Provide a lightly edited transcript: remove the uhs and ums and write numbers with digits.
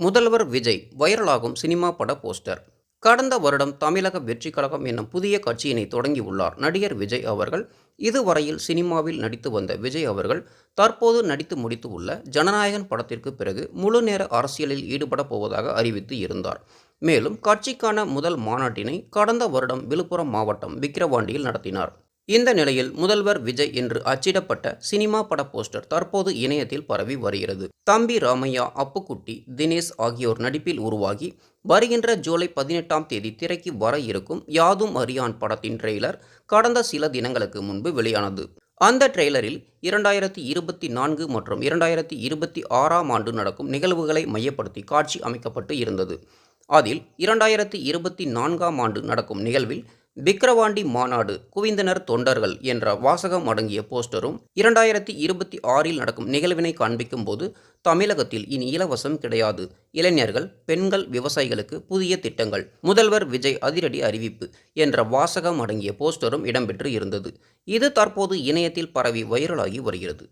முதல்வர் விஜய் வைரலாகும் சினிமா பட போஸ்டர். கடந்த வருடம் தமிழக வெற்றி கழகம் என்னும் புதிய கட்சியினை தொடங்கியுள்ளார் நடிகர் விஜய் அவர்கள். இதுவரையில் சினிமாவில் நடித்து வந்த விஜய் அவர்கள் தற்போது நடித்து முடித்து உள்ள ஜனநாயகன் படத்திற்கு பிறகு முழு நேர அரசியலில் ஈடுபட போவதாக அறிவித்து இருந்தார். மேலும் கட்சிக்கான முதல் மாநாட்டினை கடந்த வருடம் விழுப்புரம் மாவட்டம் விக்கிரவாண்டியில் நடத்தினார். இந்த நிலையில் முதல்வர் விஜய் என்று அச்சிடப்பட்ட சினிமா பட போஸ்டர் தற்போது இணையத்தில் பரவி வருகிறது. தம்பி ராமையா, அப்புக்குட்டி, தினேஷ் ஆகியோர் நடிப்பில் உருவாகி வருகின்ற ஜூலை 18ஆம் தேதி திரைக்கு வர இருக்கும் யாதும் அறியான் படத்தின் ட்ரெய்லர் கடந்த சில தினங்களுக்கு முன்பு வெளியானது. அந்த ட்ரெய்லரில் 2024 மற்றும் 2026ஆம் ஆண்டு நடக்கும் நிகழ்வுகளை மையப்படுத்தி காட்சி அமைக்கப்பட்டு இருந்தது. அதில் 2024ஆம் ஆண்டு நடக்கும் நிகழ்வில் விக்கிரவாண்டி மாநாடு குவிந்தனர் தொண்டர்கள் என்ற வாசகம் அடங்கிய போஸ்டரும் 2026இல் நடக்கும் நிகழ்வினை காண்பிக்கும் போது தமிழகத்தில் இனி இலவசம் கிடையாது, இளைஞர்கள், பெண்கள், விவசாயிகளுக்கு புதிய திட்டங்கள், முதல்வர் விஜய் அதிரடி அறிவிப்பு என்ற வாசகம் அடங்கிய போஸ்டரும் இடம்பெற்று இருந்தது. இது தற்போது இணையத்தில் பரவி வைரலாகி வருகிறது.